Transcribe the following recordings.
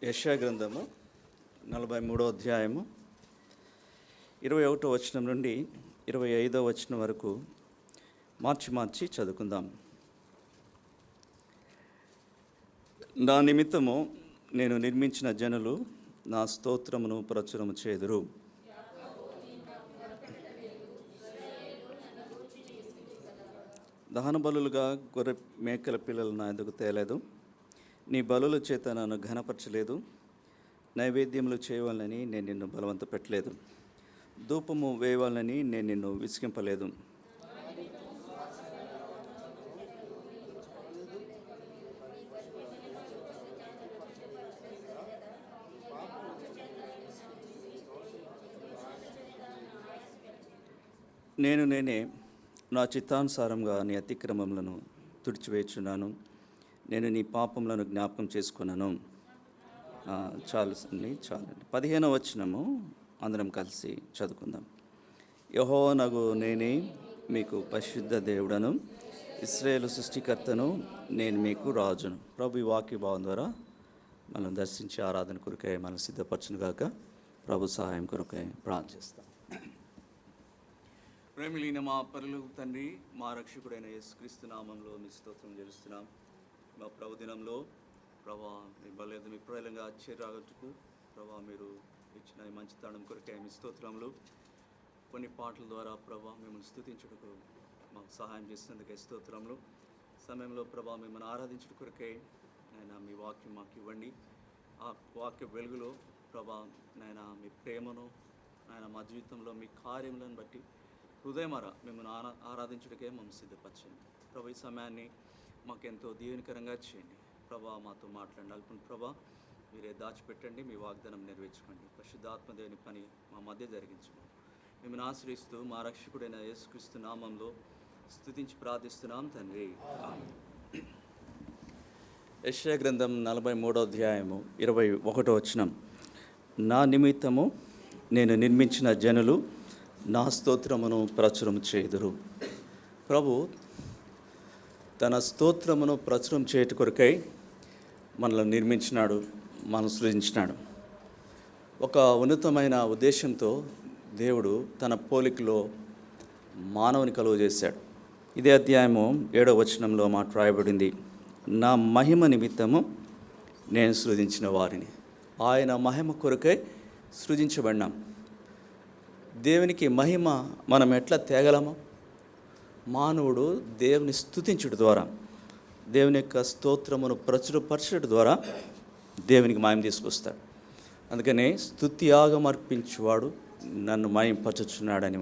యెషయా గ్రంథము 43వ అధ్యాయము 21వ వచనం నుండి 25వ వచనం వరకు మార్చి చదువుకుందాం. నా నిమిత్తము నేను నిర్మించిన జనులు నా స్తోత్రమును ప్రచురము చేదురు. దహన బలులుగా గొర్రె మేకల పిల్లలు నా ఎదుగు తేలేదు. నీ బలుల చేత నన్ను ఘనపరచలేదు. నైవేద్యములు చేయవాలని నేను నిన్ను బలవంత పెట్టలేదు. ధూపము వేయవాలని నేను నిన్ను విసిగింపలేదు. నేనే నా చిత్తానుసారంగా నీ అతిక్రమములను తుడిచివేయుచున్నాను. నేను నీ పాపములను జ్ఞాపకం చేసుకున్నాను. చాలండి. 15వ వచనము అందరం కలిసి చదువుకుందాం. యెహోవానగు నేనే మీకు పరిశుద్ధ దేవుడను, ఇశ్రాయేలు సృష్టికర్తను, నేను మీకు రాజును. ప్రభు ఈ వాక్య భావం ద్వారా మనం దర్శించి ఆరాధన కొరకై మనం సిద్ధపరచును గాక. ప్రభు సహాయం కొరకై ప్రార్థిస్తాం. ప్రేమిలీన మా పరలోక తండ్రి, మా రక్షకుడైన యేసుక్రీస్తు నామంలో మీ స్తోత్రం చెల్లిస్తున్నాం. మా ప్రభు దినంలో ప్రభా మీ బలేదు మీ ప్రజలంగా ఆశ్చర్యరాగట్టుకు ప్రభా మీరు ఇచ్చిన మంచి తాళం కొరకే మీ స్తోత్రములు. కొన్ని పాటల ద్వారా ప్రభా మిమ్మల్ని స్తుతించుటకు మాకు సహాయం చేసినందుకే స్తోత్రములు. సమయంలో ప్రభా మిమ్మల్ని ఆరాధించుట కొరకే నాయన మీ వాక్యం మాకు ఇవ్వండి. ఆ వాక్య వెలుగులో ప్రభా నాయన మీ ప్రేమను నాయన మా జీవితంలో మీ కార్యములను బట్టి హృదయమారా మిమ్మల్ని ఆరాధించుటకే మమ్మల్ని సిద్ధపరచండి. ప్రభు ఈ సమయాన్ని మాకెంతో దీవెనకరంగా చేయండి. ప్రభా మాతో మాట్లాడాలి. ప్రభా మీరే దాచిపెట్టండి, మీ వాగ్దానం నెరవేర్చుకోండి. పరిశుద్ధాత్మదేవుని పని మా మధ్య జరిగించండి. మిమ్మల్ని ఆశ్రయిస్తూ మా రక్షకుడైన యేసుక్రీస్తు నామంలో స్తుతించి ప్రార్థిస్తున్నాం తండ్రి. యెషయా గ్రంథం 43వ అధ్యాయము 21వ వచనం. నా నిమిత్తము నేను నిర్మించిన జనులు నా స్తోత్రమును ప్రచురం చేయుదురు. ప్రభు తన స్తోత్రమును ప్రచురం చేయట కొరకై మనల్ని నిర్మించినాడు, మనం సృజించినాడు. ఒక ఉన్నతమైన ఉద్దేశంతో దేవుడు తన పోలికలో మానవుని కలుగ చేశాడు. ఇదే అధ్యాయము 7వ వచనంలో మాట రాయబడింది, నా మహిమ నిమిత్తము నేను సృజించిన వారిని. ఆయన మహిమ కొరకై సృజించబడినాం. దేవునికి మహిమ మనం ఎట్లా తేగలమో, మానవుడు దేవుని స్తుతించుట ద్వారా, దేవుని యొక్క స్తోత్రమును ప్రచురపరచడం ద్వారా దేవునికి మహిమ తీసుకొస్తాడు. అందుకనే స్తుతి యాగం అర్పించువాడు నన్ను మహిమపరచుచున్నాడని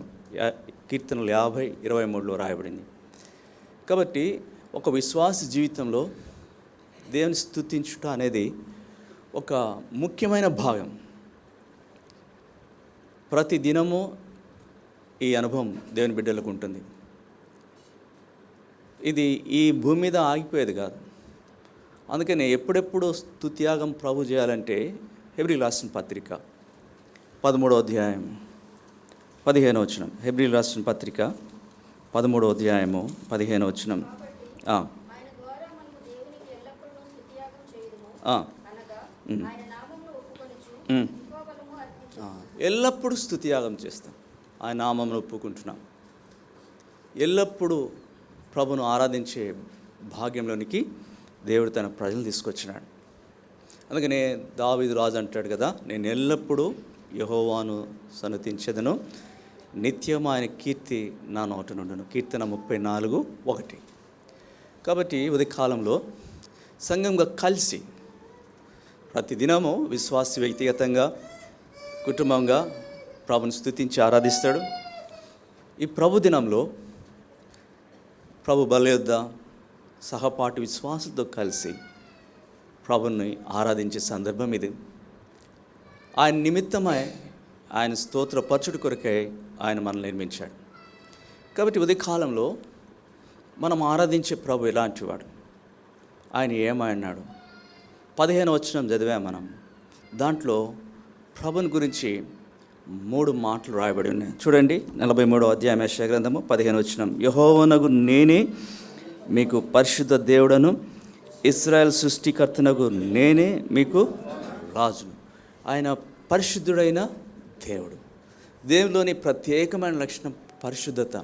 కీర్తనలు 50:23లో రాయబడింది. కాబట్టి ఒక విశ్వాస జీవితంలో దేవుని స్తుతించుట అనేది ఒక ముఖ్యమైన భాగం. ప్రతి దినము ఈ అనుభవం దేవుని బిడ్డలకు ఉంటుంది. ఇది ఈ భూమి మీద ఆగిపోయేది కాదు. అందుకనే ఎప్పుడెప్పుడు స్తుత్యాగం ప్రభు చేయాలంటే హెబ్రీయులకు రాసిన పత్రిక 13వ అధ్యాయం 15వ వచనం. హెబ్రీయులకు రాసిన పత్రిక 13వ అధ్యాయము 15వ వచనం. ఎల్లప్పుడూ స్తుతియాగం చేస్తాం. ఆయన నామమును ఒప్పుకుంటున్నాం. ఎల్లప్పుడూ ప్రభును ఆరాధించే భాగ్యంలోనికి దేవుడు తన ప్రజలను తీసుకొచ్చినాడు. అందుకనే దావీదు రాజు అంటాడు కదా, నేను ఎల్లప్పుడూ యెహోవాను సన్నుతించెదను, నిత్యం ఆయన కీర్తి నా నోట నుండును. కీర్తన 34:1. కాబట్టి ఉదయకాలంలో సంఘంగా కలిసి ప్రతిదినము విశ్వాసి వ్యక్తిగతంగా కుటుంబంగా ప్రభుని స్తుతించి ఆరాధిస్తాడు. ఈ ప్రభు దినంలో ప్రభు బల యొద్ద సహపాఠి విశ్వాసంతో కలిసి ప్రభుని ఆరాధించే సందర్భం ఇది. ఆయన నిమిత్తమై ఆయన స్తోత్రపరచుడు కొరకై ఆయన మనల్ని నిర్మించాడు. కాబట్టి ఉదయకాలంలో మనం ఆరాధించే ప్రభు ఎలాంటి వాడు, ఆయన ఏమన్నాడు 15వ వచనం చదివాం మనం. దాంట్లో ప్రభుని గురించి 3 మాటలు రాయబడి ఉన్నాయి. చూడండి, 43వ అధ్యాయం యెషయా గ్రంథము 15వ వచనం. యెహోవానగు నేనే మీకు పరిశుద్ధ దేవుడను, ఇశ్రాయేలు సృష్టికర్తనగు నేనే మీకు రాజును. ఆయన పరిశుద్ధుడైన దేవుడు. దేవునిలోని ప్రత్యేకమైన లక్షణం పరిశుద్ధత.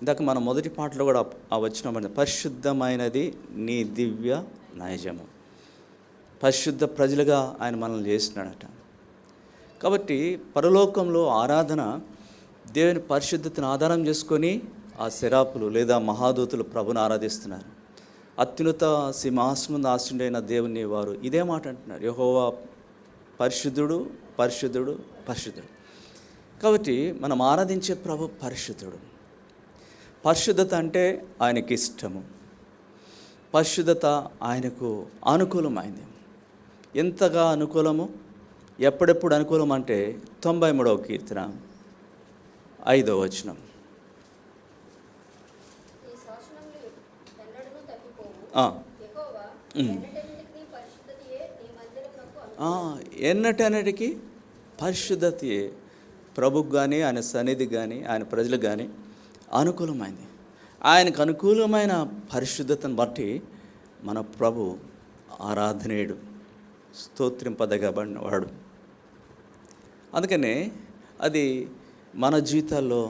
ఇందాక మన మొదటి పాటలో కూడా ఆ వచనం, పరిశుద్ధమైనది నీ దివ్య నైజము. పరిశుద్ధ ప్రజలుగా ఆయన మనల్ని చేసినాడట. కాబట్టి పరలోకంలో ఆరాధన దేవుని పరిశుద్ధతను ఆధారం చేసుకొని ఆ శరాపులు లేదా మహాదూతులు ప్రభుని ఆరాధిస్తున్నారు. అత్యున్నత సింహాసనం ఆశ్రయుడైన దేవుని వారు ఇదే మాట అంటున్నారు, యెహోవా పరిశుద్ధుడు, పరిశుద్ధుడు, పరిశుద్ధుడు. కాబట్టి మనం ఆరాధించే ప్రభు పరిశుద్ధుడు. పరిశుద్ధత అంటే ఆయనకి ఇష్టము. పరిశుద్ధత ఆయనకు అనుకూలమైంది. ఎంతగా అనుకూలము, ఎప్పుడెప్పుడు అనుకూలం అంటే 93వ కీర్తన 5వ వచనం. ఎన్నటన్నిటికీ పరిశుద్ధతయే ప్రభుకు కానీ ఆయన సన్నిధికి కానీ ఆయన ప్రజలకు కానీ అనుకూలమైంది. ఆయనకు అనుకూలమైన పరిశుద్ధతను బట్టి మన ప్రభు ఆరాధనేయుడు, స్తోత్రింపదగబడినవాడు. అందుకనే అది మన జీవితాల్లో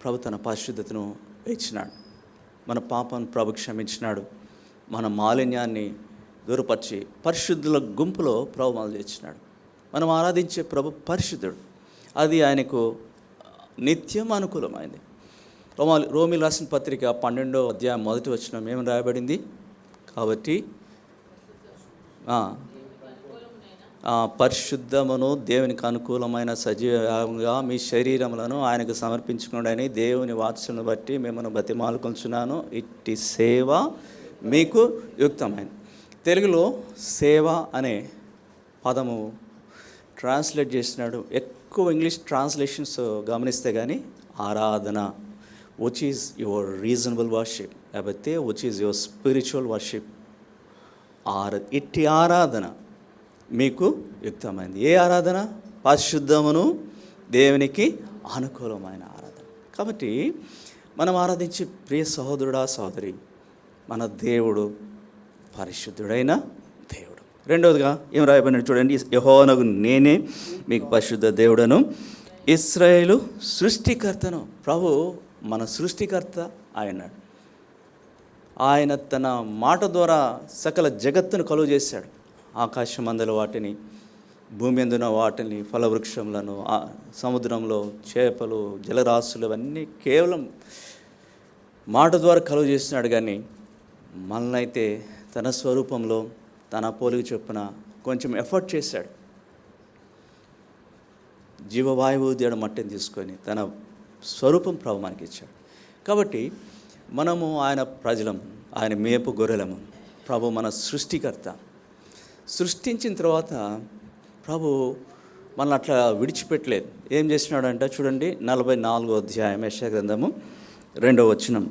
ప్రభు తన పరిశుద్ధతను ఇచ్చినాడు. మన పాపను ప్రభు క్షమించినాడు. మన మాలిన్యాన్ని దూరపరిచి పరిశుద్ధుల గుంపులో ప్రభు మనల్ని తెచ్చినాడు. మనం ఆరాధించే ప్రభు పరిశుద్ధుడు. అది ఆయనకు నిత్యం అనుకూలమైంది. రోమీయులకు రాసిన పత్రిక 12వ అధ్యాయం 1వ వచనం ఏమని రాయబడింది? కాబట్టి పరిశుద్ధమును దేవునికి అనుకూలమైన సజీవంగా మీ శరీరములను ఆయనకు సమర్పించుకోండి, దేవుని వాత్సల్యమును బట్టి మిమ్మల్ని బతిమాలుకొంచున్నాను. ఇట్టి సేవ మీకు యుక్తమైనది. తెలుగులో సేవ అనే పదము ట్రాన్స్లేట్ చేసినాడు. ఎక్కువ ఇంగ్లీష్ ట్రాన్స్లేషన్స్ గమనిస్తే కానీ ఆరాధన, which is your reasonable worship, లేకపోతే which is your spiritual worship. ఇట్టి ఆరాధన మీకు యుక్తమైంది. ఏ ఆరాధన? పరిశుద్ధమును దేవునికి అనుకూలమైన ఆరాధన. కాబట్టి మనం ఆరాధించే ప్రియ సహోదరుడా సహోదరి, మన దేవుడు పరిశుద్ధుడైన దేవుడు. రెండవదిగా ఏం రాయబడినట్టు చూడండి, యెహోవానగు నేనే మీకు పరిశుద్ధ దేవుడను, ఇశ్రాయేలు సృష్టికర్తను. ప్రభు మన సృష్టికర్త ఆయన్నాడు. ఆయన తన మాట ద్వారా సకల జగత్తును కలుగు చేశాడు. ఆకాశం మందల వాటిని, భూమి అందున వాటిని, ఫలవృక్షములను, సముద్రంలో చేపలు, జలరాశులు, అవన్నీ కేవలం మాట ద్వారా కలుగు చేసినాడు. కానీ మనల్నైతే తన స్వరూపంలో తన పోలిక చొప్పున కొంచెం ఎఫర్ట్ చేశాడు. జీవవాయువు దేవుడు మట్టిని తీసుకొని తన స్వరూపం ప్రభు మనకి ఇచ్చాడు. కాబట్టి మనము ఆయన ప్రజలం, ఆయన మేపు గొర్రెలము. ప్రభు మన సృష్టికర్త. సృష్టించిన తర్వాత ప్రభు మనల్ని అట్లా విడిచిపెట్టలేదు. ఏం చేసినాడంటే చూడండి, 44వ అధ్యాయం యెషయా గ్రంథము 2వ వచనం.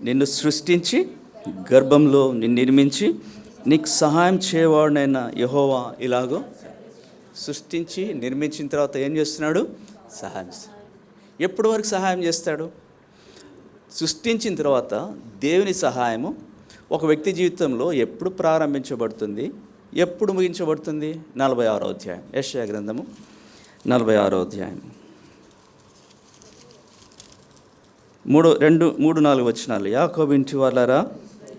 నిన్ను సృష్టించి గర్భంలో నిన్ను నిర్మించి నీకు సహాయం చేయవాడునైన యెహోవా ఇలాగో. సృష్టించి నిర్మించిన తర్వాత ఏం చేస్తున్నాడు? సహాయం. ఎప్పటి వరకు సహాయం చేస్తాడు? సృష్టించిన తర్వాత దేవుని సహాయము ఒక వ్యక్తి జీవితంలో ఎప్పుడు ప్రారంభించబడుతుంది, ఎప్పుడు ముగించబడుతుంది? 46వ అధ్యాయం యెషయా గ్రంథము 46వ అధ్యాయం 3-4 వచనాలు. యాకోబు ఇంటి వాళ్ళారా,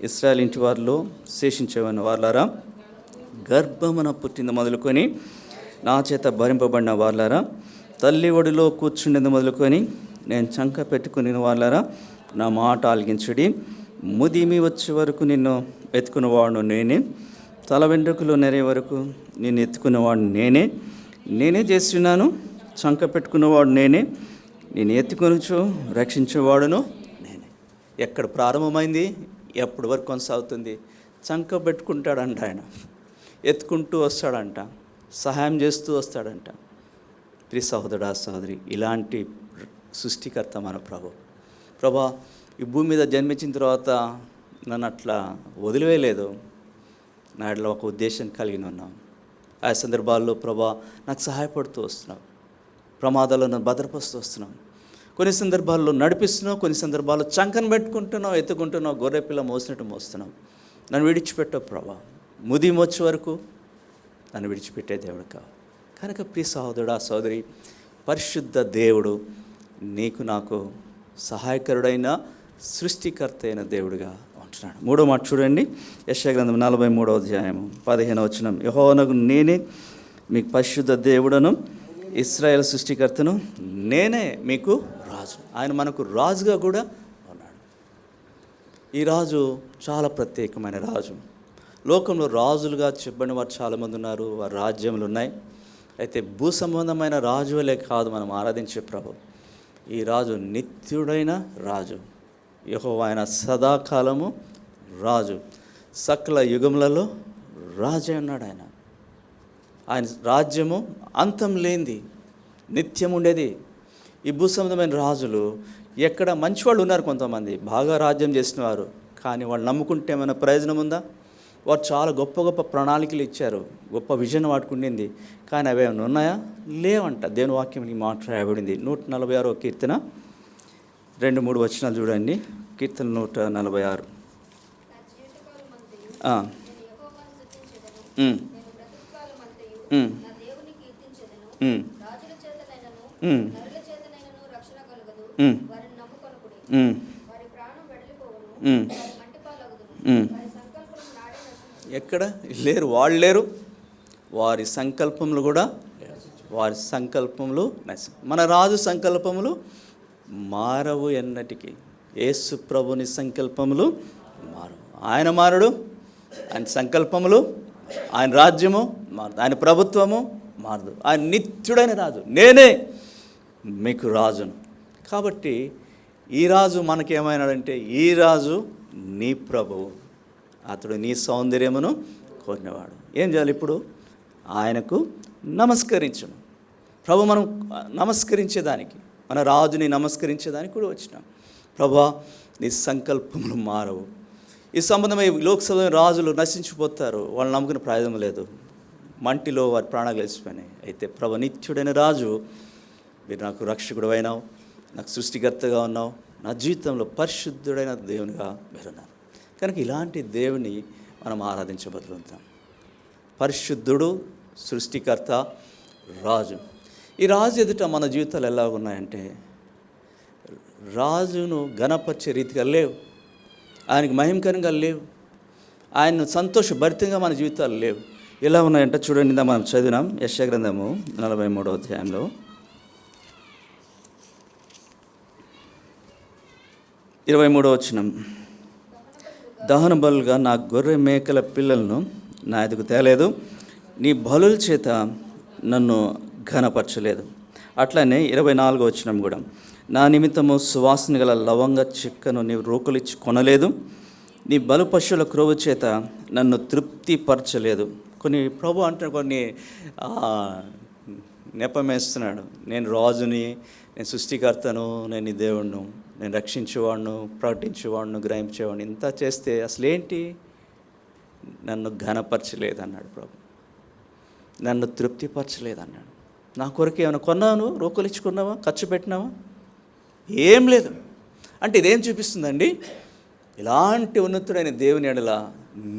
ఇశ్రాయేలు ఇంటి వారిలో శేషించేవన్న వాళ్ళారా, గర్భమున పుట్టింద మొదలుకొని నా చేత భరింపబడిన వాళ్ళారా, తల్లి ఒడిలో కూర్చుండేది మొదలుకొని నేను చంక పెట్టుకుని వాళ్ళారా, నా మాట ఆలకించుడి. ముదిమి వచ్చే వరకు నిన్ను ఎత్తుకున్నవాడు నేనే, తల వెంట్రుకలు నెరే వరకు నిన్ను ఎత్తుకున్నవాడు నేనే. నేనే చేస్తున్నాను, చంక పెట్టుకున్నవాడు నేనే, నేను ఎత్తుకొనుచు రక్షించేవాడును నేనే. ఎక్కడ ప్రారంభమైంది, ఎప్పటి వరకు కొనసాగుతుంది? చంక పెట్టుకుంటాడంట ఆయన, ఎత్తుకుంటూ వస్తాడంట, సహాయం చేస్తూ వస్తాడంట. ప్రియ సహోదరా సహోదరి, ఇలాంటి సృష్టికర్త మన ప్రభా ఈ భూమి మీద జన్మించిన తర్వాత నన్ను అట్లా వదిలివేయలేదు. నాటిలో ఒక ఉద్దేశం కలిగి ఉన్నాం. ఆ సందర్భాల్లో ప్రభా నాకు సహాయపడుతూ వస్తున్నావు, ప్రమాదాల్లో నన్ను భద్రపరుస్తూ వస్తున్నావు. కొన్ని సందర్భాల్లో నడిపిస్తున్నావు, కొన్ని సందర్భాల్లో చంకను పెట్టుకుంటున్నావు, ఎత్తుకుంటున్నావు, గొర్రెపిల్ల మోసినట్టు మోస్తున్నావు. నన్ను విడిచిపెట్టావు ప్రభా. ముదిమి వచ్చే వరకు నన్ను విడిచిపెట్టే దేవుడు కావు. కనుక ప్రియ సహోదరుడా, సోదరి, పరిశుద్ధ దేవుడు నీకు నాకు సహాయకరుడైన సృష్టికర్త అయిన దేవుడుగా ఉంటున్నాడు. 3వ మాట చూడండి, యెషయా గ్రంథం 43వ అధ్యాయము 15వ వచనం. యెహోవానగు నేనే మీకు పరిశుద్ధ దేవుడను, ఇశ్రాయేలు సృష్టికర్తను, నేనే మీకు రాజు. ఆయన మనకు రాజుగా కూడా ఉన్నాడు. ఈ రాజు చాలా ప్రత్యేకమైన రాజు. లోకంలో రాజులుగా చెప్పబడిన వారు చాలామంది ఉన్నారు, వారి రాజ్యములు ఉన్నాయి. అయితే భూ సంబంధమైన రాజులే కాదు మనం ఆరాధించే ప్రభు. ఈ రాజు నిత్యుడైన రాజు. యెహోవా ఆయన సదాకాలము రాజు, సకల యుగములలో రాజే ఉన్నాడు. ఆయన రాజ్యము అంతం లేనిది, నిత్యం ఉండేది. ఈ భూ సంబంధమైన రాజులు ఎక్కడ మంచివాళ్ళు ఉన్నారు, కొంతమంది బాగా రాజ్యం చేసిన వారు, కానీ వాళ్ళు నమ్ముకుంటే ఏమైనా ప్రయోజనం ఉందా? వారు చాలా గొప్ప గొప్ప ప్రణాళికలు ఇచ్చారు, గొప్ప విజన్ వాడుకుండింది, కానీ అవి ఏమైనా ఉన్నాయా? లేవంట. దేవుని వాక్యం ఈ మాట రాయబడింది. 146వ కీర్తన 2-3 వచనాలు చూడండి. కీర్తన 146. ఎక్కడ లేరు, వాళ్ళు లేరు, వారి సంకల్పములు కూడా, వారి సంకల్పములు మన రాజు సంకల్పములు మారవు ఎన్నటికీ. యేసు ప్రభుని సంకల్పములు మారవు. ఆయన మారడు, ఆయన సంకల్పములు, ఆయన రాజ్యము మారదు, ఆయన ప్రభుత్వము మారదు. ఆయన నిత్యుడైన రాజు. నేనే మీకు రాజును. కాబట్టి ఈ రాజు మనకేమైనాడంటే, ఈ రాజు నీ ప్రభువు, అతడు నీ సౌందర్యమును కోరినవాడు. ఏం చేయాలి ఇప్పుడు? ఆయనకు నమస్కరించను. ప్రభు మనం నమస్కరించేదానికి, మన రాజుని నమస్కరించేదానికి కూడా వచ్చినాం. ప్రభా, నీ సంకల్పములు మారవు. ఈ సంబంధమై లోక్సభ రాజులు నశించిపోతారు, వాళ్ళు నమ్ముకునే ప్రయోజనం లేదు, మంటిలో వారి ప్రాణాలు కలిసిపోయినాయి. అయితే ప్రభు నిత్యుడైన రాజు, మీరు నాకు రక్షకుడు అయినావు, నాకు సృష్టికర్తగా ఉన్నావు, నా జీవితంలో పరిశుద్ధుడైన దేవునిగా మీరున్నారు. కనుక ఇలాంటి దేవుని మనం ఆరాధించబడుతుంటాం. పరిశుద్ధుడు, సృష్టికర్త, రాజు. ఈ రాజు ఎదుట మన జీవితాలు ఎలా ఉన్నాయంటే, రాజును ఘనపరిచే రీతిగా లేవు, ఆయనకు మహిమకరంగా లేవు, ఆయన్ను సంతోషభరితంగా మన జీవితాలు లేవు. ఎలా ఉన్నాయంటే చూడండి, మనం చదివినాం యెషయా గ్రంథము 43వ అధ్యాయంలో 23వ వచనం. దహన బలుగా నా గొర్రె మేకల పిల్లలను నా ఎదుగు తేలేదు, నీ బలుల చేత నన్ను ఘనపరచలేదు. అట్లనే 24వ వచనం కూడా, నా నిమిత్తము సువాసన గల లవంగ చెక్కను నీవు రోకులిచ్చి కొనలేదు, నీ బలు పశువుల క్రొవ్వు చేత నన్ను తృప్తిపరచలేదు. కొన్ని ప్రభు అంటే కొన్ని నెపమేస్తున్నాడు. నేను రాజుని, నేను సృష్టికర్తను, నేను నీ దేవుణ్ణు, నేను రక్షించేవాడును, ప్రకటించేవాడును, గ్రహించేవాడిని. ఇంత చేస్తే అసలు ఏంటి? నన్ను ఘనపరచలేదన్నాడు ప్రభు, నన్ను తృప్తిపరచలేదన్నాడు. నా కొరకు ఏమైనా కొన్నాను, రోకలు ఇచ్చుకున్నావా, ఖర్చు పెట్టినావా? ఏం లేదు. అంటే ఇదేం చూపిస్తుందండి? ఇలాంటి ఉన్నతుడైన దేవుని ఎడల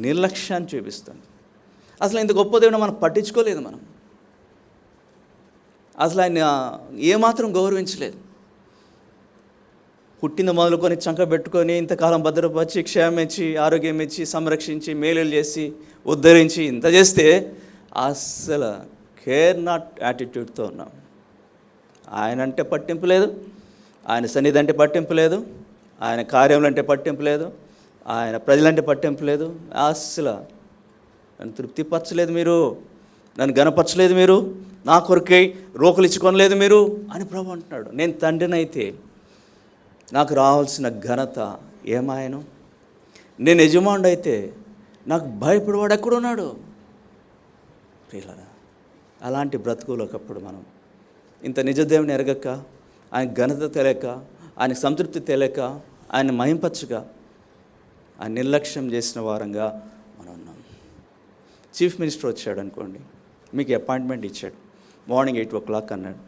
నిర్లక్ష్యాన్ని చూపిస్తుంది. అసలు ఇంత గొప్ప దేవుని మనం పట్టించుకోలేదు, మనం అసలు ఆయన ఏమాత్రం గౌరవించలేదు. పుట్టిన మొదలుకొని చంక పెట్టుకొని ఇంతకాలం భద్రపరిచి, క్షేమం ఇచ్చి, ఆరోగ్యం ఇచ్చి, సంరక్షించి, మేలులు చేసి, ఉద్ధరించి, ఇంత చేస్తే అస్సలు కేర్ నాట్ యాటిట్యూడ్తో ఉన్నాం. ఆయన అంటే పట్టింపు లేదు, ఆయన సన్నిధి అంటే పట్టింపు లేదు, ఆయన కార్యములు అంటే పట్టింపు లేదు, ఆయన ప్రజలంటే పట్టింపు లేదు. అస్సలు నన్ను తృప్తిపరచలేదు మీరు, నన్ను గణపరచలేదు మీరు, నా కొరకై రోకలు ఇచ్చుకోనలేదు మీరు అని ప్రభు అంటున్నాడు. నేను తండ్రినైతే నాకు రావాల్సిన ఘనత ఏమాయను? నేను యజమానుడు అయితే నాకు భయపడేవాడు ఎక్కడున్నాడు? ప్రియులారా, అలాంటి బ్రతుకులకప్పుడు మనం ఇంత నిజదేవుని ఎరగక, ఆయన ఘనత తెలియక, ఆయన సంతృప్తి తెలియక, ఆయన మహింపచ్చగా ఆయన నిర్లక్ష్యం చేసిన వారంగా మనం ఉన్నాం. చీఫ్ మినిస్టర్ వచ్చాడు అనుకోండి, మీకు అపాయింట్మెంట్ ఇచ్చాడు, మార్నింగ్ 8 o'clock అన్నాడు.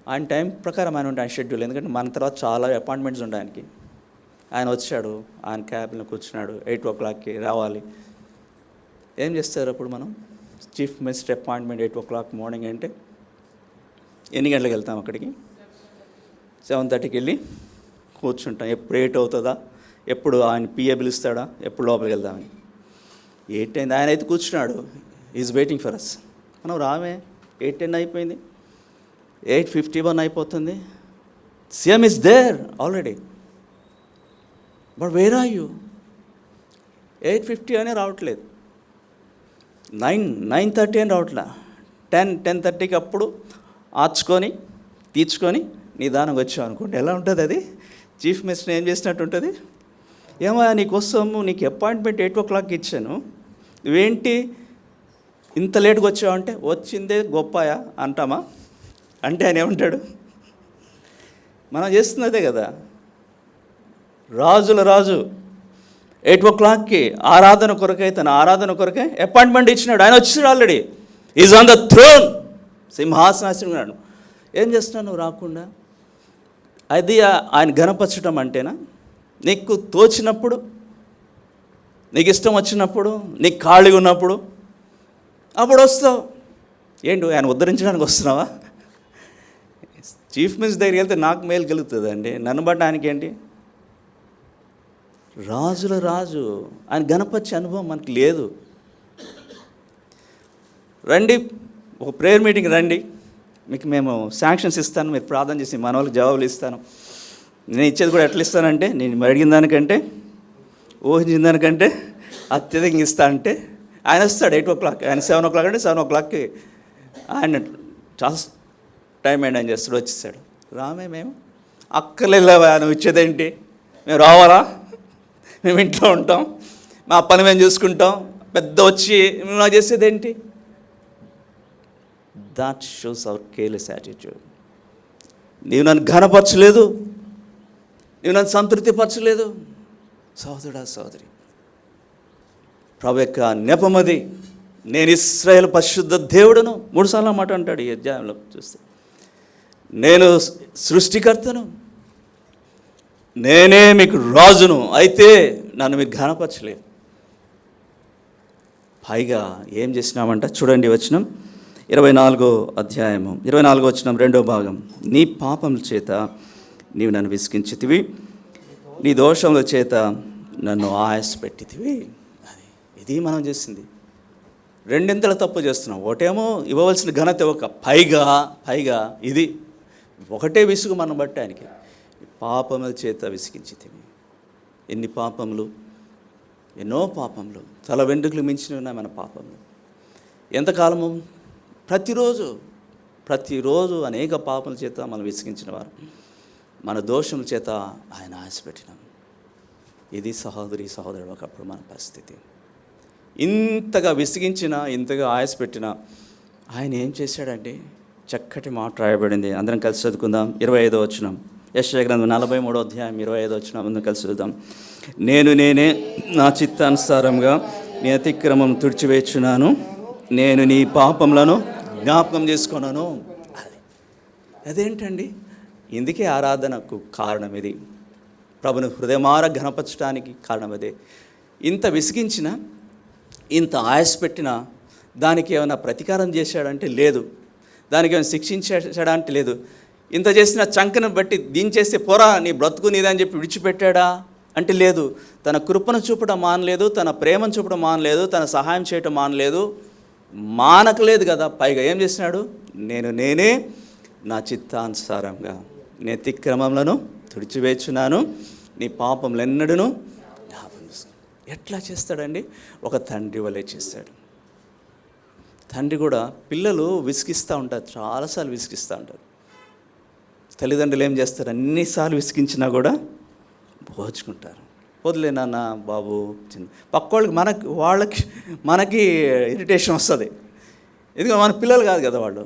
ఆయన టైం ప్రకారం ఆయన ఉంటే ఆయన షెడ్యూల్, ఎందుకంటే మన తర్వాత చాలా అపాయింట్మెంట్స్ ఉంటాయి ఆయనకి. ఆయన వచ్చాడు, ఆయన క్యాబిన్లో కూర్చున్నాడు, 8 o'clockకి రావాలి. ఏం చేస్తారు అప్పుడు మనం? Chief minister appointment 8 o'clock morning అంటే ఎన్ని గంటలకు వెళ్తాం అక్కడికి? 7:30కి వెళ్ళి కూర్చుంటాం. ఎప్పుడు 8 అవుతుందా, ఎప్పుడు ఆయన పిఏ పిలుస్తాడా, ఎప్పుడు లోపలికి వెళ్దామని. 8 అయింది, ఆయన అయితే కూర్చున్నాడు, ఈజ్ వెయిటింగ్ ఫర్ అస్. మనం రామే, 8:10 అయిపోయింది, 8:51 అయిపోతుంది. CM is there already, but where are you? 8:50 అనే రావట్లేదు, 9:30 అని రావట్లే, 10:30కి అప్పుడు ఆర్చుకొని తీర్చుకొని నిదానంగా వచ్చావు అనుకోండి. ఎలా ఉంటుంది అది? చీఫ్ మినిస్టర్ ఏం చేసినట్టు ఉంటుంది. ఏమో నీకోసము నీకు అపాయింట్మెంట్ 8 o'clock ఇచ్చాను, నువ్వేంటి ఇంత లేట్గా వచ్చావు అంటే, వచ్చిందే గొప్పయా అంటామా? అంటే ఆయన ఏమంటాడు? మనం చేస్తున్నదే కదా. రాజుల రాజు 8 o'clockకి ఆరాధన కొరకై, తన ఆరాధన కొరకై అపాయింట్మెంట్ ఇచ్చినాడు. ఆయన వచ్చాడు already, is on the throne, సింహాసనాసనం. ఏం చేస్తున్నావు నువ్వు రాకుండా? అది ఆయన ఘనపరచడం అంటేనా? నీకు తోచినప్పుడు, నీకు ఇష్టం వచ్చినప్పుడు, నీకు ఖాళీగా ఉన్నప్పుడు అప్పుడు వస్తావు. ఏంటి ఆయన ఉద్ధరించడానికి వస్తున్నావా? చీఫ్ మినిస్టర్ దగ్గరికి వెళ్తే నాకు మేలు కలుగుతుంది అండి, నన్ను బట్టి ఆయనకి ఏంటి? రాజుల రాజు, ఆయన గణపరిచే అనుభవం మనకి లేదు. రండి, ఒక ప్రేయర్ మీటింగ్ రండి, మీకు మేము శాంక్షన్స్ ఇస్తాను, మీరు ప్రార్థన చేసి మన వాళ్ళకి జవాబులు ఇస్తాను. నేను ఇచ్చేది కూడా ఎట్లా ఇస్తానంటే, నేను అడిగిన దానికంటే, ఊహించిన దానికంటే అత్యధికంగా ఇస్తా అంటే ఆయన వస్తాడు 8 o'clock. ఆయన 7 o'clock అంటే 7 o'clockకి ఆయన చాలా టైం మెయింటైన్ చేస్తాడు, వచ్చేసాడు. రామే మేము అక్కర్లేవా నువ్వు ఇచ్చేదేంటి? మేము రావాలా? మేము ఇంట్లో ఉంటాం, మా పని మేము చూసుకుంటాం, పెద్ద వచ్చి మేము నాకు చేసేదేంటి? That shows our careless attitude. నీవు నన్ను ఘనపరచలేదు, నీవు నన్ను సంతృప్తిపరచలేదు. సహోదరుడా సహోదరి, ప్రభు యొక్క నెపమది. నేను ఇశ్రాయేలు పరిశుద్ధ దేవుడును 3 సార్లు మాట అంటాడు ఈ అధ్యాయంలో చూస్తే. నేను సృష్టికర్తను, నేనే మీకు రాజును, అయితే నన్ను మీకు ఘనపరచలేదు. పైగా ఏం చేసినామంట చూడండి, వచనం 24వ అధ్యాయము 24వ వచనం 2వ భాగం. నీ పాపముల చేత నీవు నన్ను విసిగించితివి, నీ దోషముల చేత నన్ను ఆయాసపెట్టితివి. అది ఇది మనం చేసింది. రెండింతల తప్పు చేస్తున్నాం. ఒకటేమో ఇవ్వవలసిన ఘనత ఇవ్వక, పైగా ఇది ఒకటే విసుగు మనం బట్టి ఆయనకి. పాపముల చేత విసిగించితివి. ఎన్ని పాపములు, ఎన్నో పాపములు, తల వెంట్రుకలు మించినవి ఉన్నాయి మన పాపములు. ఎంతకాలము? ప్రతిరోజు అనేక పాపముల చేత మనం విసిగించిన వారు, మన దోషముల చేత ఆయన ఆశపెట్టినాం. ఇది సహోదరి సహోదరుడు ఒకప్పుడు మన పరిస్థితి. ఇంతగా విసిగించినా, ఇంతగా ఆయాసపెట్టినా ఆయన ఏం చేశాడంటే చక్కటి మాట రాయబడింది. అందరం కలిసి చదువుకుందాం. 25వ వచనం, యెషయా గ్రంథం 43వ అధ్యాయం 25వ వచనం. అందరం కలిసి చదువుదాం. నేనే నా చిత్తానుసారంగా నీ అతిక్రమం తుడిచివేచున్నాను, నేను నీ పాపములను జ్ఞాపకం చేసుకున్నాను. అదేంటండి? ఇందుకే ఆరాధనకు కారణం ఇది. ప్రభుని హృదయమార ఘనపరచడానికి కారణం అదే. ఇంత విసిగించినా, ఇంత ఆయాసపెట్టినా దానికి ఏమైనా ప్రతీకారం చేశాడంటే లేదు, దానికి ఏమైనా శిక్షించాడంటే లేదు. ఇంత చేసిన చంకను బట్టి దించేస్తే పోరా నీ బ్రతుకు నీదని చెప్పి విడిచిపెట్టాడా అంటే లేదు. తన కృపను చూపడం మానలేదు, తన ప్రేమను చూపడం మానలేదు, తన సహాయం చేయటం మానలేదు, మానకలేదు కదా. పైగా ఏం చేసినాడు? నేనే నా చిత్తానుసారంగా నీ అతిక్రమములను తుడిచివేచున్నాను, నీ పాపములెన్నడూను జ్ఞాపకం చేసుకున్నాను. ఎట్లా చేస్తాడండి? ఒక తండ్రి వలె చేస్తాడు. తండ్రి కూడా పిల్లలు విసిగిస్తూ ఉంటారు, చాలాసార్లు విసిగిస్తూ ఉంటారు. తల్లిదండ్రులు ఏం చేస్తారు? అన్నిసార్లు విసిగించినా కూడా పోల్చుకుంటారు. వదిలే నాన్న బాబు, చిన్న పక్కోళ్ళకి మనకి ఇరిటేషన్ వస్తుంది. ఎందుకంటే మన పిల్లలు కాదు కదా వాళ్ళు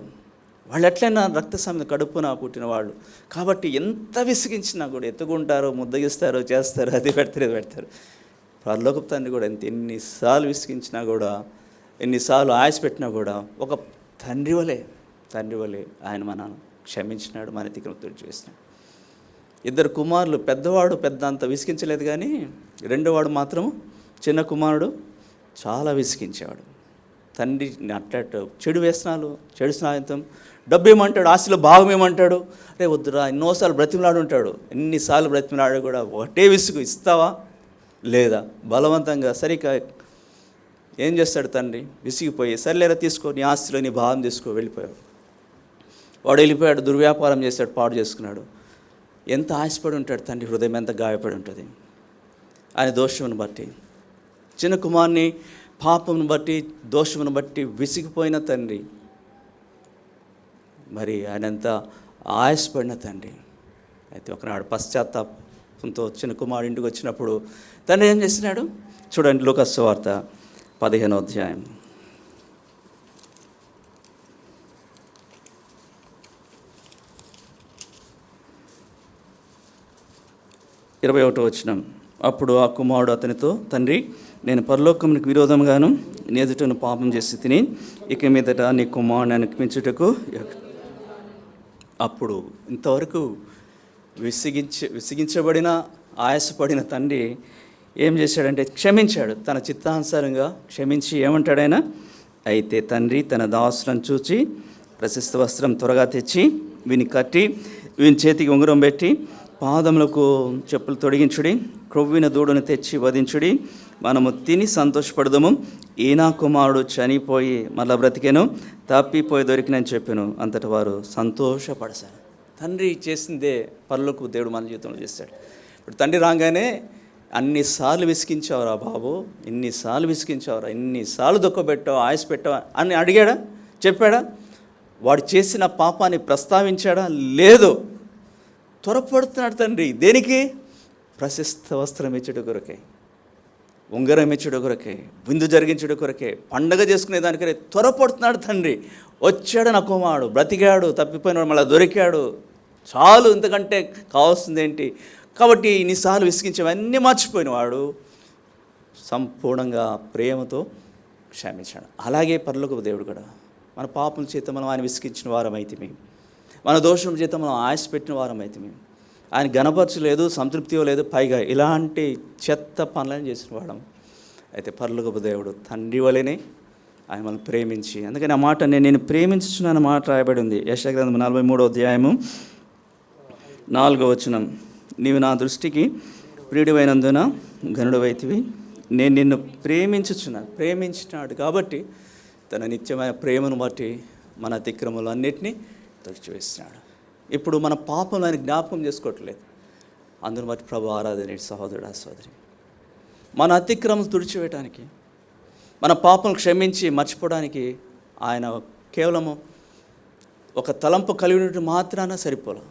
ఎట్లయినా రక్త సంబంధ కడుపున పుట్టిన వాళ్ళు కాబట్టి ఎంత విసిగించినా కూడా ఎత్తుకుంటారు, ముద్దగిస్తారు, చేస్తారు, అది పెడతారు. పరలోకపు తండ్రి కూడా ఎన్నిసార్లు విసిగించినా కూడా, ఎన్నిసార్లు ఆయాసపెట్టినా కూడా ఒక తండ్రి వలె ఆయన మనను క్షమించినాడు, మన అతిక్రమం తుడిచివేసినాడు. 2 కుమారులు, పెద్దవాడు పెద్ద అంత విసిగించలేదు, కానీ రెండోవాడు మాత్రం చిన్న కుమారుడు చాలా విసిగించేవాడు. తండ్రి అట్లా చెడు వ్యసనాలు, చెడు స్నేహితం, డబ్బు ఏమంటాడు, ఆస్తిలో భాగం ఏమంటాడు, అరే వద్దురా, ఎన్నోసార్లు బ్రతిమలాడు ఉంటాడు. ఎన్నిసార్లు బ్రతిమలాడు కూడా ఒకటే విసుగు, ఇస్తావా లేదా, బలవంతంగా. సరిగ్గా ఏం చేస్తాడు తండ్రి, విసిగిపోయి సర్లేరా తీసుకో, నీ ఆస్తిలో నీ భాగం తీసుకో, వెళ్ళిపోయాడు. వాడు వెళ్ళిపోయాడు, దుర్వ్యాపారం చేశాడు, పాడు చేసుకున్నాడు. ఎంత ఆశపడి ఉంటాడు తండ్రి, హృదయం ఎంత గాయపడి ఉంటుంది ఆయన దోషమును బట్టి. చిన్న కుమారుని పాపమును బట్టి, దోషమును బట్టి విసిగిపోయిన తండ్రి, మరి ఆయన ఎంత ఆయాసపడిన తండ్రి. అయితే ఒకనాడు పశ్చాత్తాపంతో చిన్న కుమారుడు ఇంటికి వచ్చినప్పుడు తండ్రి ఏం చేసినాడు చూడండి, లూకాసు సువార్త 15వ అధ్యాయం 21వ వచనం. అప్పుడు ఆ కుమారుడు అతనితో, తండ్రి, నేను పరలోకమునికి విరోధంగాను నీ ఎదుటను పాపం చేసి తిని, ఇక మీదట నీ కుమారుని అనిపించుటకు. అప్పుడు ఇంతవరకు విసిగించబడిన ఆయాసపడిన తండ్రి ఏం చేశాడంటే క్షమించాడు. తన చిత్తానుసారంగా క్షమించి ఏమంటాడైనా, అయితే తండ్రి తన దాసులను చూచి ప్రశస్త వస్త్రం త్వరగా తెచ్చి వీని కట్టి, వీని చేతికి ఉంగరం పెట్టి, పాదములకు చెప్పులు తొడిగించుడి, క్రొవ్విన దూడను తెచ్చి వధించుడి, మనము తిని సంతోషపడదాము. ఈనా కుమారుడు చనిపోయి మళ్ళా బ్రతికెను, తప్పిపోయి దొరికినని చెప్పాను. అంతటి వారు సంతోషపడసారు. తండ్రి చేసిందే పరలోకపు దేవుడు మన జీవితంలో చేస్తాడు. ఇప్పుడు తండ్రి రాగానే, అన్నిసార్లు విసిగించావురా బాబు, ఇన్నిసార్లు విసిగించావురా, ఇన్నిసార్లు దుఃఖపెట్టావు, ఆయుష్ పెట్టావు అని అడిగాడా, చెప్పాడా? వాడు చేసిన పాపాన్ని ప్రస్తావించాడా? లేదు. త్వరపడుతున్నాడు తండ్రి. దేనికి? ప్రశస్త వస్త్రం ఇచ్చుట కొరకే, ఉంగరం ఇచ్చుట కొరకే, విందు జరిగించుట కొరకే, పండగ చేసుకునే దానికరే త్వరపడుతున్నాడు తండ్రి. వచ్చాడు నా కుమారుడు, బ్రతికాడు, తప్పిపోయినాడు, మళ్ళీ దొరికాడు, చాలు, ఇంతకంటే కావాల్సింది ఏంటి? కాబట్టి ఇన్నిసార్లు విసిగించేవన్నీ మర్చిపోయిన వాడు సంపూర్ణంగా ప్రేమతో క్షమించాడు. అలాగే పరలోకపు దేవుడు కూడా మన పాపం చేత మనం ఆయన విసిగించిన వారం అయితే మేము, మన దోషం చేత మనం ఆశ పెట్టిన వారం అయితే మేము, ఆయన గణపరచలేదు, సంతృప్తియో లేదు, పైగా ఇలాంటి చెత్త పనులను చేసిన వాడం. అయితే పరలోకపు దేవుడు తండ్రి వలెనే ఆయన మనల్ని ప్రేమించి, అందుకని ఆ మాట నేను ప్రేమించుచున్నాను మాట రాయబడి ఉంది. యెషయా గ్రంథం 43వ అధ్యాయము 4వ వచనం. నీవు నా దృష్టికి ప్రియుడివైనందున ఘనుడవైతివి, నేను నిన్ను ప్రేమించుచున్నాను. ప్రేమించినాడు కాబట్టి తన నిత్యమైన ప్రేమను బట్టి మన అతిక్రమలు అన్నిటినీ తుడిచివేస్తున్నాడు. ఇప్పుడు మన పాపం ఆయన జ్ఞాపకం చేసుకోవట్లేదు. అందును బట్టి ప్రభు ఆరాధన సహోదరుడు సహోదరి, మన అతిక్రమలు తుడిచివేయటానికి, మన పాపం క్షమించి మర్చిపోవడానికి ఆయన కేవలము ఒక తలంపు కలిగినట్టు మాత్రాన సరిపోలేదు,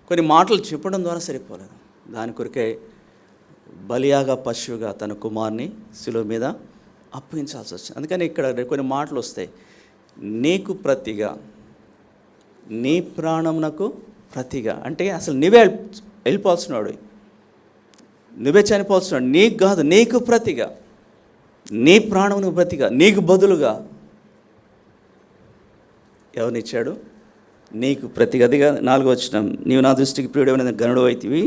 కొన్ని మాటలు చెప్పడం ద్వారా సరిపోలేదు. దాని కొరకే బలియాగా పశువుగా తన కుమారుని శిలువ మీద అప్పగించాల్సి వచ్చింది. అందుకని ఇక్కడ కొన్ని మాటలు వస్తాయి. నీకు ప్రతిగా, నీ ప్రాణమునకు ప్రతిగా, అంటే అసలు నువ్వే వెళ్ళిపోవాల్సినాడు, నువ్వే చనిపోవాల్సినాడు. నీకు కాదు, నీకు ప్రతిగా, నీ ప్రాణమునకు ప్రతిగా, నీకు బదులుగా ఎవరినిచ్చాడు? నీకు ప్రతిగా. అదిగా 4వ వచనం. నీవు నా దృష్టికి ప్రియుడైన ఘనుడు అయితివి,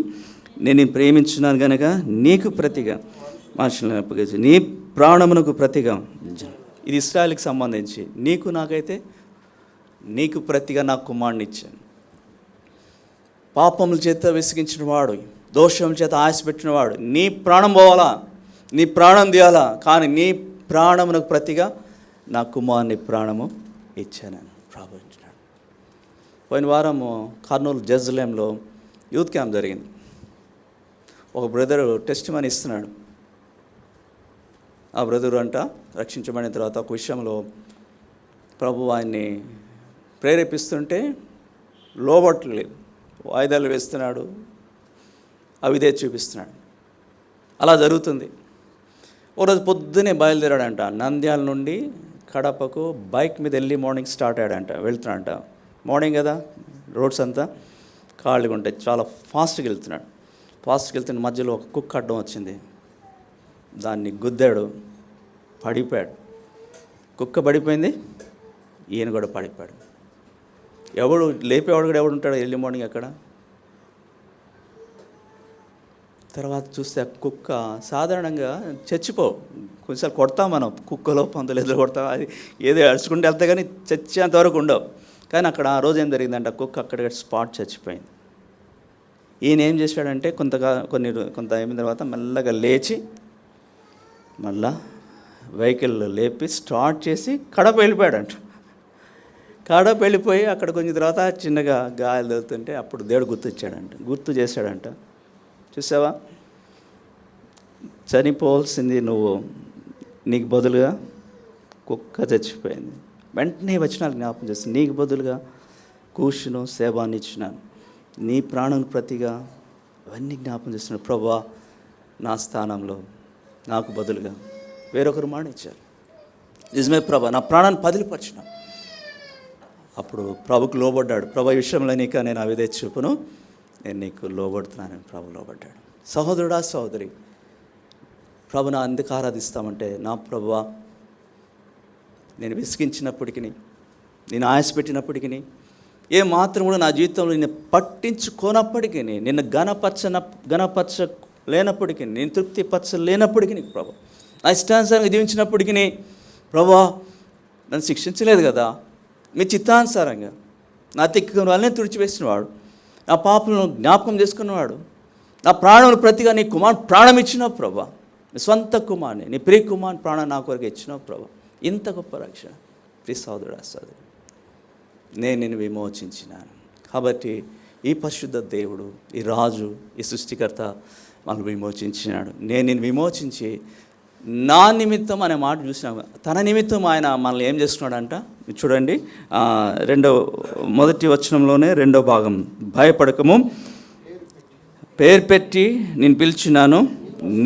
నేను ప్రేమించున్నాను కనుక నీకు ప్రతిగా మనుషులను అప్పగించి నీ ప్రాణమునకు ప్రతిగా. ఇది ఇశ్రాయేలుకి సంబంధించి. నీకు నాకైతే నీకు ప్రతిగా నా కుమారుని ఇచ్చాను. పాపముల చేత విసిగించిన వాడు, దోషం చేత ఆశ పెట్టినవాడు, నీ ప్రాణం పోవాలా, నీ ప్రాణం తీయాలా, కానీ నీ ప్రాణమునకు ప్రతిగా నా కుమారుని ప్రాణము ఇచ్చానని ప్రార్థించినాడు. పోయిన వారము కర్నూలు జెరూసలేంలో యూత్ క్యాంప్ జరిగింది. ఒక బ్రదరు టెస్ట్ మనీ ఇస్తున్నాడు. ఆ బ్రదరు అంట రక్షించబడిన తర్వాత ఒక విషయంలో ప్రభు ఆయన్ని ప్రేరేపిస్తుంటే లోబట్టలేదు, వాయిదాలు వేస్తున్నాడు, అవిధే చూపిస్తున్నాడు. అలా జరుగుతుంది. ఒకరోజు పొద్దునే బయలుదేరాడంట. నంద్యాల నుండి కడపకు బైక్ మీద వెళ్ళి మార్నింగ్ స్టార్ట్ అయ్యాడంట. వెళ్తున్నాడంట. మార్నింగ్ కదా, రోడ్స్ అంతా ఖాళీగా ఉంటాయి. చాలా ఫాస్ట్గా వెళ్తున్నాడు. వెళ్తున్న మధ్యలో ఒక కుక్క అడ్డం వచ్చింది. దాన్ని గుద్దాడు, పడిపోయాడు. కుక్క పడిపోయింది, ఈయన కూడా పడిపోయాడు. ఎవడు లేపేవాడు కూడా ఎవడు ఉంటాడు ఎర్లీ మార్నింగ్ అక్కడ? తర్వాత చూస్తే ఆ కుక్క సాధారణంగా చచ్చిపో, కొంచెం కొడతాం మనం, కుక్కలో పందులు ఎదురు కొడతాం, అది ఏదో అడుచుకుంటూ వెళ్తే కానీ చచ్చేంతవరకు ఉండవు. కానీ అక్కడ ఆ రోజు ఏం జరిగిందంటే ఆ కుక్క అక్కడ స్పాట్ చచ్చిపోయింది. ఈయన ఏం చేశాడంటే కొంత అయిన తర్వాత మెల్లగా లేచి మళ్ళా వెహికల్ లేపి స్టార్ట్ చేసి కడప వెళ్ళిపోయాడంట. కడప వెళ్ళిపోయి అక్కడ కొంచెం తర్వాత చిన్నగా గాయాలు తగులుతుంటే అప్పుడు దేవుడు గుర్తు చేశాడంట. చూసావా, చనిపోవాల్సింది నువ్వు, నీకు బదులుగా కుక్క చచ్చిపోయింది. వెంటనే వచనాలు జ్ఞాపకం చేస్తాను, నీకు బదులుగా కూషును సేవాన్ని ఇచ్చినాను, నీ ప్రాణం ప్రతిగా అవన్నీ జ్ఞాపకం చేస్తున్నాడు. ప్రభువా, నా స్థానంలో నాకు బదులుగా వేరొకరు మానిచ్చారు. నిజమే ప్రభా, నా ప్రాణాన్ని పదిలిపరిచిన. అప్పుడు ప్రభుకు లోబడ్డాడు. ప్రభు ఈ విషయంలో నీకు నేను అవిధేయత చూపును, నేను నీకు లోబడుతున్నానని ప్రభు లోబడ్డాడు. సహోదరుడా, సహోదరి, ప్రభుని అందుకు ఆరాధిస్తామంటే, నా ప్రభువా, నేను విసిగించినప్పటికీ, నేను ఆయాసపెట్టినప్పటికీ, ఏ మాత్రం కూడా నా జీవితంలో నిన్ను పట్టించుకోనప్పటికీ, నిన్ను గణపరచలేనప్పటికీ, నేను తృప్తిపరచలేనప్పటికీ, ప్రభు నా ఇష్టానుసారంగా జీవించినప్పటికీ, ప్రభువా నన్ను శిక్షించలేదు కదా, మీ చిత్తానుసారంగా నా తిక్కుని వాళ్ళని తుడిచివేసినవాడు, నా పాపలను జ్ఞాపకం చేసుకున్నవాడు, నా ప్రాణములు ప్రతిగా నీ కుమారుడు ప్రాణం ఇచ్చినావు ప్రభా, నీ స్వంత కుమారుని, నీ ప్రియ కుమారుని ప్రాణం నా కొరకు ఇచ్చినావు ప్రభా. ఇంత గొప్ప రక్షణ ప్రియ సోదరుడా, సోదరి, నేను నిన్ను విమోచించినాను. కాబట్టి ఈ పరిశుద్ధ దేవుడు, ఈ రాజు, ఈ సృష్టికర్త మనల్ని విమోచించినాడు. నేను నిన్ను విమోచించి నా నిమిత్తం అనే మాట చూసినాము. తన నిమిత్తం ఆయన మనల్ని ఏం చేస్తున్నాడంట చూడండి. మొదటి వచనంలోనే 2వ భాగం, భయపడకము, పేరు పెట్టి నేను పిలిచినాను,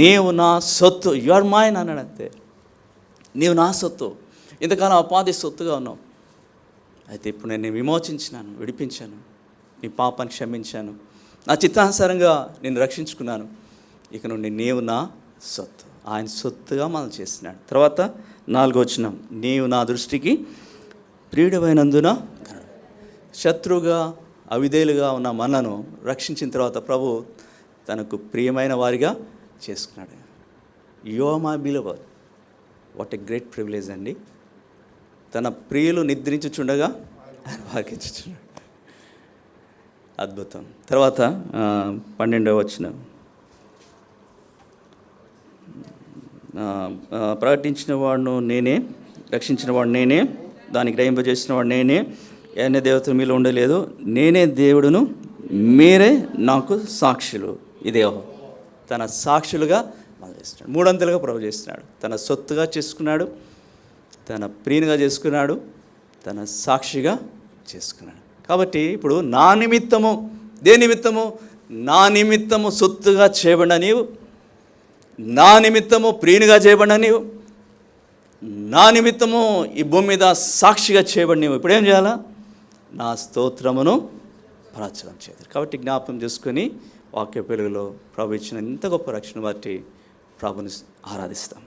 నీవు నా సొత్తు, యు ఆర్ మైన్ అన్నాడు. అంతే, నీవు నా సొత్తు. ఇంతకాలం అపాధి సొత్తుగా ఉన్నావు, అయితే ఇప్పుడు నేను విమోచించినాను, విడిపించాను, నీ పాపాన్ని క్షమించాను, నా చిత్తానుసారంగా నేను రక్షించుకున్నాను. ఇక నుండి నీవు నా సొత్తు. ఆయన సొత్తుగా మనం చేస్తున్నాడు. తర్వాత 4వ వచనం, నీవు నా దృష్టికి ప్రియుడమైనందున, శత్రువుగా అవిధేయులుగా ఉన్న మనను రక్షించిన తర్వాత ప్రభు తనకు ప్రియమైన వారిగా చేసుకున్నాడు. You are my beloved. What a great privilege అండి. తన ప్రియులు నిద్రించుచుండగా ఆయన వారికి ఇచ్చుచున్నాడు. అద్భుతం. తర్వాత 12వ వచనం, ప్రకటించిన వాడును నేనే, రక్షించిన వాడు నేనే, దానికి గ్రహింపజేసిన వాడు నేనే, ఏ దేవత మీలో ఉండలేదు, నేనే దేవుడును, మీరే నాకు సాక్షులు. ఇదే తన సాక్షులుగా మనం చేస్తున్నాడు. 3 అంతలుగా ప్రభు చేస్తున్నాడు. తన సొత్తుగా చేసుకున్నాడు, తన ప్రియునిగా చేసుకున్నాడు, తన సాక్షిగా చేసుకున్నాడు. కాబట్టి ఇప్పుడు నా నిమిత్తము, దేని నిమిత్తము? నా నిమిత్తము సొత్తుగా చేయబడిన నీవు, నా నిమిత్తము ప్రియునిగా చేయబడిన నీవు, నా నిమిత్తము ఈ భూమి మీద సాక్షిగా చేయబడి నీవు ఇప్పుడేం చేయాలా? నా స్తోత్రమును ప్రాచుర్యం చేయాలి. కాబట్టి జ్ఞాపకం చేసుకొని వాక్య వెలుగులో ప్రభు ఇచ్చిన ఇంత గొప్ప రక్షణ బట్టి ప్రభుని ఆరాధిస్తాం.